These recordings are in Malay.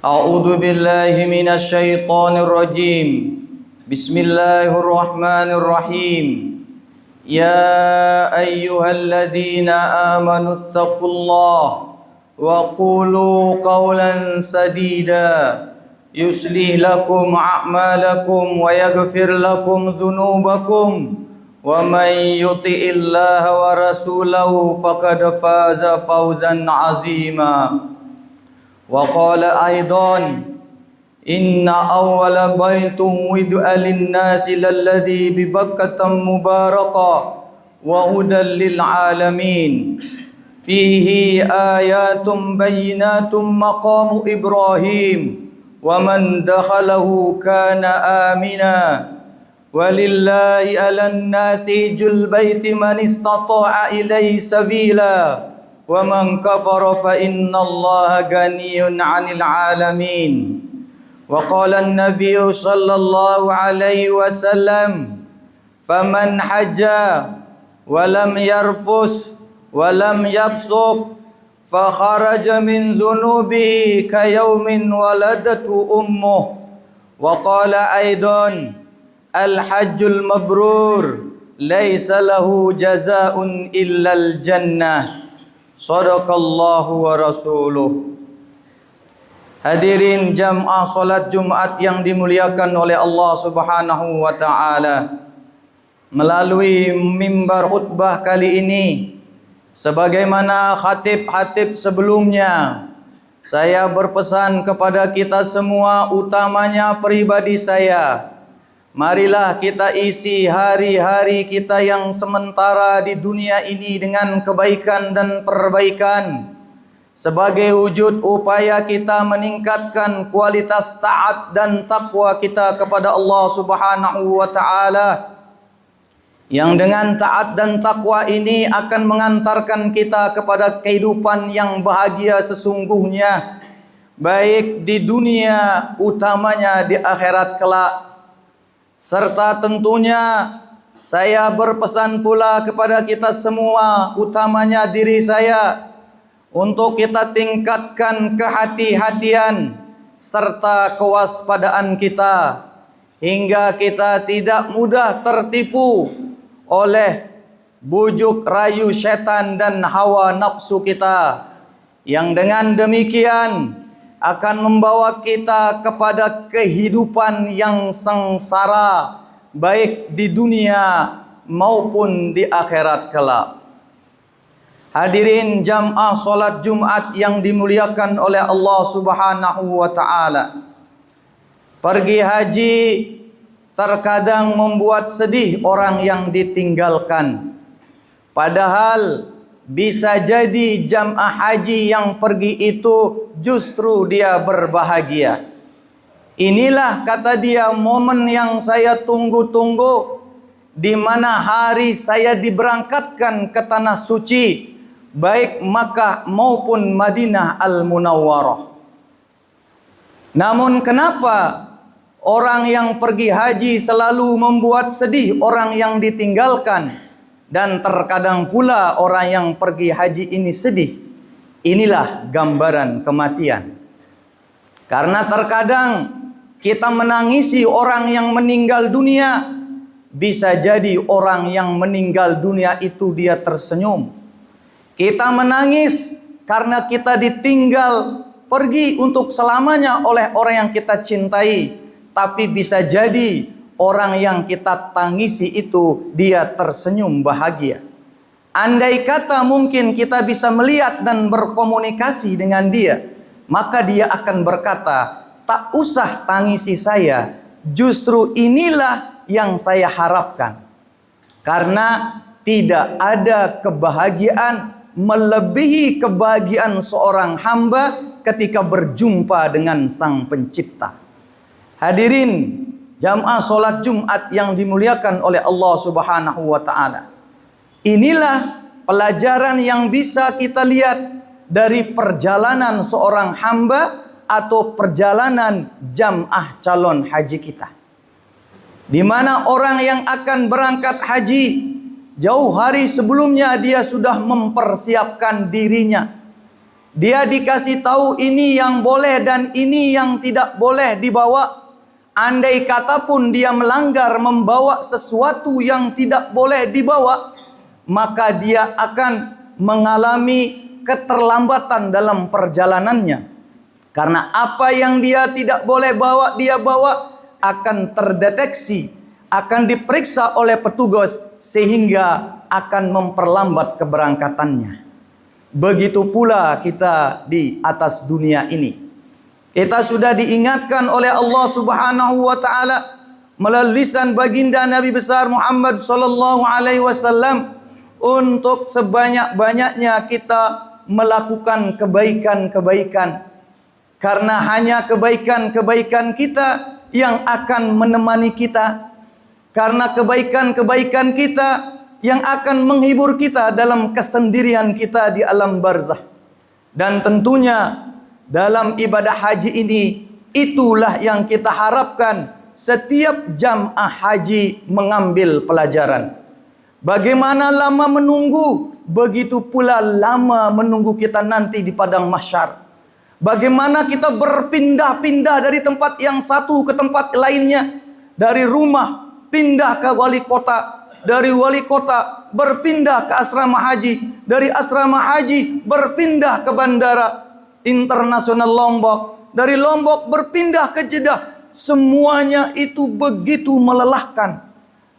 A'udzu billahi minasy syaithanir rajim. Bismillahirrahmanirrahim. Ya ayyuhalladzina amanu taqullaha wa qulu qawlan sadida yuslih lakum a'malakum wa yaghfir lakum dhunubakum wa man yuti'illaha wa rasulahu faqad faza fawzan 'azima. Wa qala aidan inna awwala baitum wid'a lin-nasi lalladhi bi Bakkah mubaraka wa hudan lil alamin fihi ayatun bayyinatun maqamu Ibrahim wa man dakhalahu kana amina walillahi 'alan nasi hijjul baiti man istata'a ilaihi sabila wa man kafara fa innallaha ghaniyyun 'anil 'alamin. Wa qala an-nabiy sallallahu alaihi wasallam faman hajja wa lam yarfus wa lam yafsuq fa kharaja min dhunubihi ka yaumin waladatu ummuh. Wa qala aidan al-hajjul mabrur laisa lahu jazaa'un illal jannah. Shadaqallahu wa rasuluh. Hadirin jamaah salat Jumat yang dimuliakan oleh Allah Subhanahu wa taala. Melalui mimbar khutbah kali ini, sebagaimana khatib-khatib sebelumnya, saya berpesan kepada kita semua, utamanya pribadi saya, marilah kita isi hari-hari kita yang sementara di dunia ini dengan kebaikan dan perbaikan sebagai wujud upaya kita meningkatkan kualitas taat dan takwa kita kepada Allah Subhanahu wa taala, yang dengan taat dan takwa ini akan mengantarkan kita kepada kehidupan yang bahagia sesungguhnya, baik di dunia utamanya di akhirat kelak. Serta tentunya saya berpesan pula kepada kita semua, utamanya diri saya, untuk kita tingkatkan kehati-hatian serta kewaspadaan kita hingga kita tidak mudah tertipu oleh bujuk rayu setan dan hawa nafsu kita, yang dengan demikian akan membawa kita kepada kehidupan yang sengsara baik di dunia maupun di akhirat kelak. Hadirin jamaah salat Jumat yang dimuliakan oleh Allah Subhanahu wa taala. Pergi haji terkadang membuat sedih orang yang ditinggalkan. Padahal bisa jadi jamaah haji yang pergi itu justru dia berbahagia. Inilah kata dia momen yang saya tunggu-tunggu, di mana hari saya diberangkatkan ke tanah suci, baik Makkah maupun Madinah Al-Munawwarah. Namun kenapa orang yang pergi haji selalu membuat sedih orang yang ditinggalkan? Dan terkadang pula orang yang pergi haji ini sedih. Inilah gambaran kematian. Karena terkadang kita menangisi orang yang meninggal dunia, bisa jadi orang yang meninggal dunia itu dia tersenyum. Kita menangis karena kita ditinggal pergi untuk selamanya oleh orang yang kita cintai, tapi bisa jadi orang yang kita tangisi itu dia tersenyum bahagia. Andai kata mungkin kita bisa melihat dan berkomunikasi dengan dia, maka dia akan berkata, tak usah tangisi saya, justru inilah yang saya harapkan. Karena tidak ada kebahagiaan melebihi kebahagiaan seorang hamba ketika berjumpa dengan Sang Pencipta. Hadirin jamaah salat Jumat yang dimuliakan oleh Allah Subhanahu wa taala. Inilah pelajaran yang bisa kita lihat dari perjalanan seorang hamba atau perjalanan jamaah calon haji kita. Di mana orang yang akan berangkat haji, jauh hari sebelumnya dia sudah mempersiapkan dirinya. Dia dikasih tahu ini yang boleh dan ini yang tidak boleh dibawa. Andai kata pun dia melanggar membawa sesuatu yang tidak boleh dibawa, maka dia akan mengalami keterlambatan dalam perjalanannya. Karena apa yang dia tidak boleh bawa, dia bawa akan terdeteksi, akan diperiksa oleh petugas sehingga akan memperlambat keberangkatannya. Begitu pula kita di atas dunia ini. Kita sudah diingatkan oleh Allah Subhanahu wa taala melalui lisan baginda Nabi besar Muhammad sallallahu alaihi wasallam untuk sebanyak-banyaknya kita melakukan kebaikan-kebaikan. Karena hanya kebaikan-kebaikan kita yang akan menemani kita. Karena kebaikan-kebaikan kita yang akan menghibur kita dalam kesendirian kita di alam barzah. Dan tentunya dalam ibadah haji ini, itulah yang kita harapkan setiap jamaah haji mengambil pelajaran. Bagaimana lama menunggu, begitu pula lama menunggu kita nanti di padang mahsyar. Bagaimana kita berpindah-pindah dari tempat yang satu ke tempat lainnya. Dari rumah pindah ke wali kota, dari wali kota berpindah ke asrama haji, dari asrama haji berpindah ke bandara internasional Lombok, dari Lombok berpindah ke Jeddah. Semuanya itu begitu melelahkan.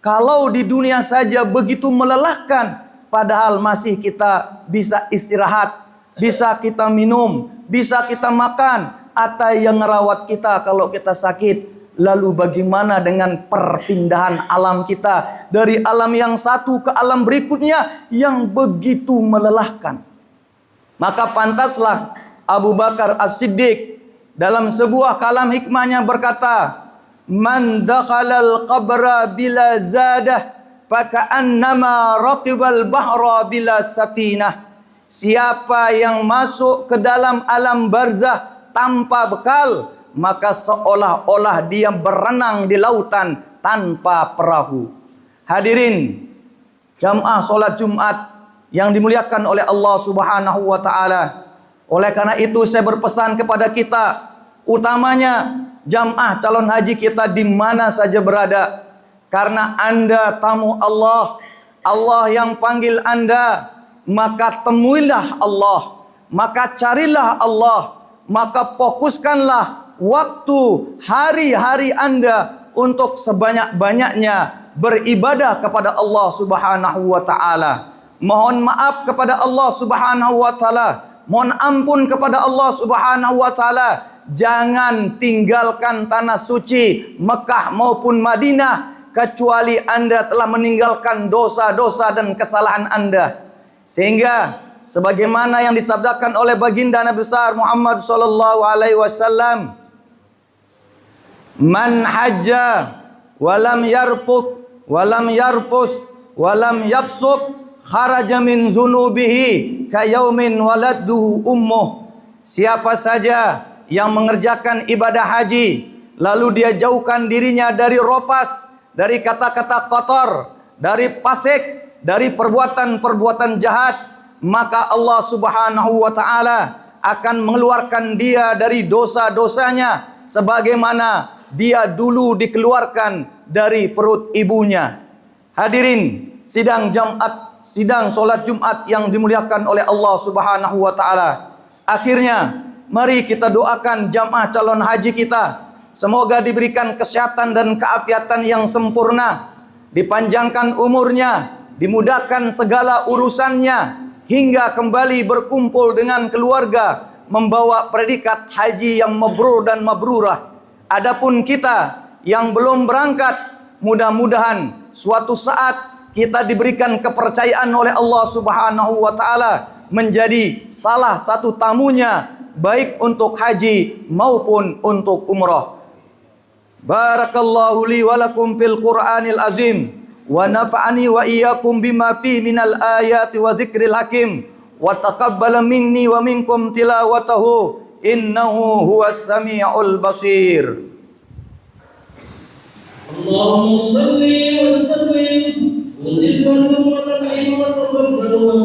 Kalau di dunia saja begitu melelahkan, padahal masih kita bisa istirahat, bisa kita minum, bisa kita makan, atau yang merawat kita kalau kita sakit. Lalu bagaimana dengan perpindahan alam kita dari alam yang satu ke alam berikutnya yang begitu melelahkan? Maka pantaslah Abu Bakar As-Siddiq dalam sebuah kalam hikmahnya berkata, "Man dakhalal qabra bila zadah, faka'annama raqibal bahra bila safinah." Siapa yang masuk ke dalam alam barzah tanpa bekal, maka seolah-olah dia berenang di lautan tanpa perahu. Hadirin jamaah solat Jumat yang dimuliakan oleh Allah Subhanahu wa taala. Oleh karena itu saya berpesan kepada kita, utamanya jamaah calon haji kita di mana saja berada. Karena Anda tamu Allah, Allah yang panggil Anda, maka temuilah Allah, maka carilah Allah, maka fokuskanlah waktu hari-hari Anda untuk sebanyak-banyaknya beribadah kepada Allah Subhanahu wa taala. Mohon maaf kepada Allah Subhanahu wa taala, mohon ampun kepada Allah Subhanahu wa taala. Jangan tinggalkan tanah suci Mekah maupun Madinah kecuali Anda telah meninggalkan dosa-dosa dan kesalahan Anda. Sehingga sebagaimana yang disabdakan oleh baginda Nabi besar Muhammad sallallahu alaihi wasallam, "Man hajja walam yarfuk walam yarfus walam yafsuk kharaja min zunubihi kayaumin waladduhu ummuh." Siapa saja yang mengerjakan ibadah haji lalu dia jauhkan dirinya dari rofas, dari kata-kata kotor, dari fasik, dari perbuatan-perbuatan jahat, maka Allah Subhanahu wa taala akan mengeluarkan dia dari dosa-dosanya sebagaimana dia dulu dikeluarkan dari perut ibunya. Hadirin sidang solat Jumat yang dimuliakan oleh Allah Subhanahu wa taala. Akhirnya mari kita doakan jamaah calon haji kita, semoga diberikan kesehatan dan keafiatan yang sempurna, dipanjangkan umurnya, dimudahkan segala urusannya hingga kembali berkumpul dengan keluarga membawa predikat haji yang mabrur dan mabrurah. Adapun kita yang belum berangkat, mudah-mudahan suatu saat kita diberikan kepercayaan oleh Allah Subhanahu wa taala menjadi salah satu tamunya, baik untuk haji maupun untuk umrah. Barakallahu li wa lakum fil Qur'anil azim, wa nafa'ani wa iyyakum bima fi minal ayati wa dzikril hakim, wa taqabbala minni wa minkum tilawatahu innahu huwas samiul basir. Allahumma salli wa sallim wa zid wa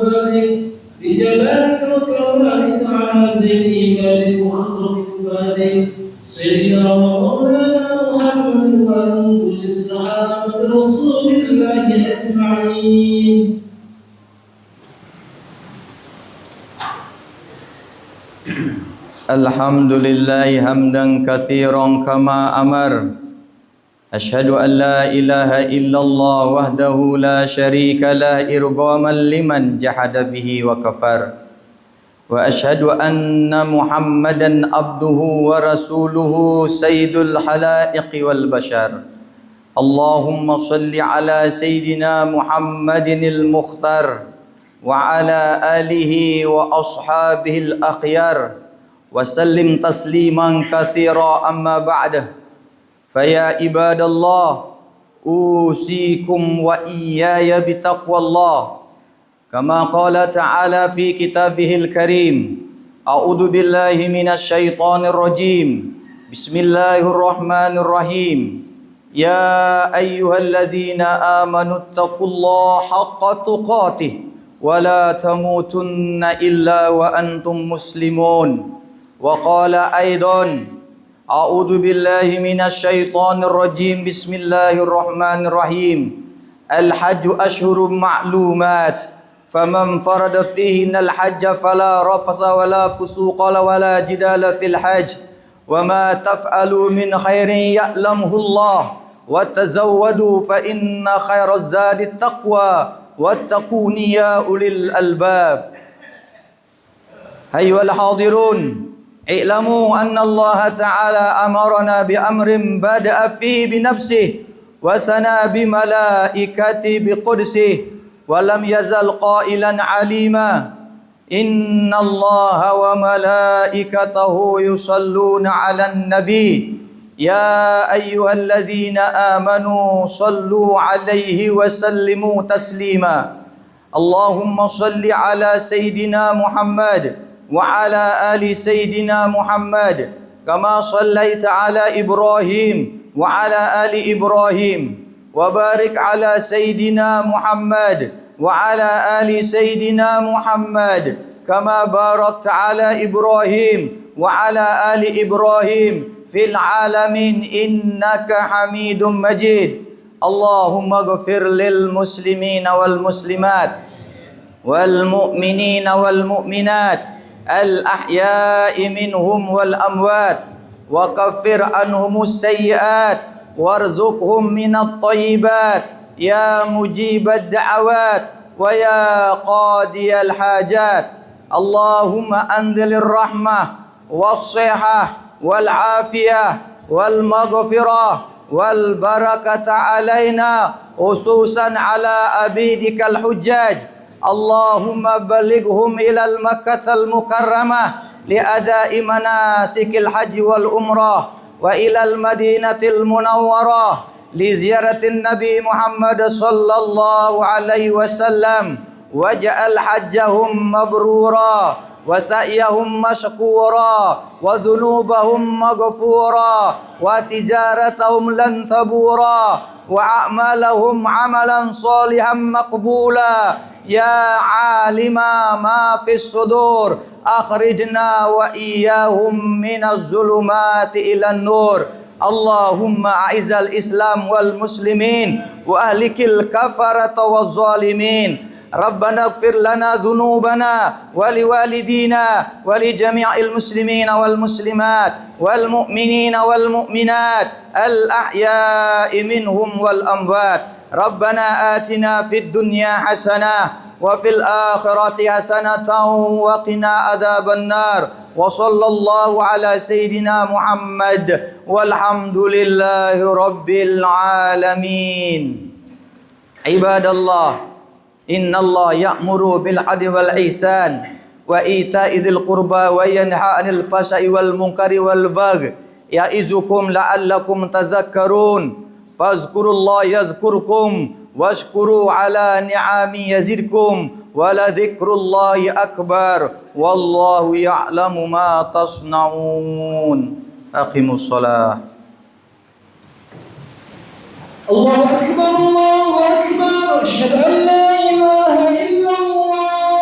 barik bi jalalika wa karamika مع زين عبادك وأشرف عبادك سيدنا ومولانا محمد وعن كل الصحابة رسول الله أجمعين. الحمد لله حمدا كثيرا كما أمر. أشهد أن لا إله إلا الله وحده لا شريك له إرغاما لمن جحد به وكفر. وأشهد أن محمدا عبده ورسوله سيد الخلائق والبشر. اللهم صل على سيدنا محمد المختار وعلى آله وأصحابه الأخيار وسلم تسليما كثيرا. أما بعد، فيا عباد الله، أوصيكم وإياي بتقوى الله كما قال تعالى في كتابه الكريم: أعوذ بالله من الشيطان الرجيم، بسم الله الرحمن الرحيم. يا أيها الذين آمنوا اتقوا الله حق تقاته ولا تموتن إلا وأنتم مسلمون. وقال أيضا: أعوذ بالله من الشيطان الرجيم، بسم الله الرحمن الرحيم. الحج أشهر معلومات، فمن فرد فيهن الحج فلا رفث ولا فسوق ولا جدال في الحج، وما تفعلوا من خير يعلمه الله، وتزودوا فإن خير الزاد التقوى، واتقون يا أولي الألباب. أيها الحاضرون، اعلموا أن الله تعالى أمرنا بأمر بدأ فيه بنفسه وثنى بملائكته بقدسه، ولم يزل قائلا عليما: إن الله وملائكته يصلون على النبي يا أيها الذين آمنوا صلوا عليه وسلموا تسليما. اللهم صل على سيدنا محمد وعلى آل سيدنا محمد كما صليت على إبراهيم وعلى آل إبراهيم، وبارك على سيدنا محمد وعلى آل سيدنا محمد كما باركت على إبراهيم وعلى آل إبراهيم في العالمين إنك حميد مجيد. اللهم اغفر للمسلمين والمسلمات والمؤمنين والمؤمنات الأحياء منهم والأموات، وكفر عنهم السيئات، وارزقهم من الطيبات يا مجيب الدعوات ويا قاضي الحاجات. اللهم أنزل الرحمة والصحة والعافية والمغفرة والبركة علينا، خصوصا على عبيدك الحجاج. اللهم بلغهم إلى المكة المكرمة لأداء مناسك الحج والعمرة، وإلى المدينة المنورة لزيارة النبي محمد صلى الله عليه وسلم، واجعل حجهم مبرورا وسعيهم مشكورا وذنوبهم مغفورا وتجارتهم لن تبورا وأعمالهم عملا صالحا مقبولا. يا عالم ما في الصدور، أخرجنا وإياهم من الظلمات إلى النور. اللهم أعز الإسلام والمسلمين وأهلك الكفرة والظالمين. ربنا اغفر لنا ذنوبنا ولوالدينا ولجميع المسلمين والمسلمات والمؤمنين والمؤمنات الأحياء منهم والأموات. ربنا آتنا في الدنيا حسنة وفي الآخرة حسنة وقنا عذاب النار. وصلى الله على سيدنا محمد والحمد لله رب العالمين. عباد الله، إن الله يأمر بالعدل والإحسان وإيتاء ذي القربى وينهى عن الفحشاء والمنكر والبغي يعظكم لعلكم تذكرون. فاذكروا الله يذكركم واشكروا على نعمه يزدكم ولذكر الله أكبر والله يعلم ما تصنعون. أقيموا الصلاة. الله أكبر الله أكبر، أشهد أن لا إله إلا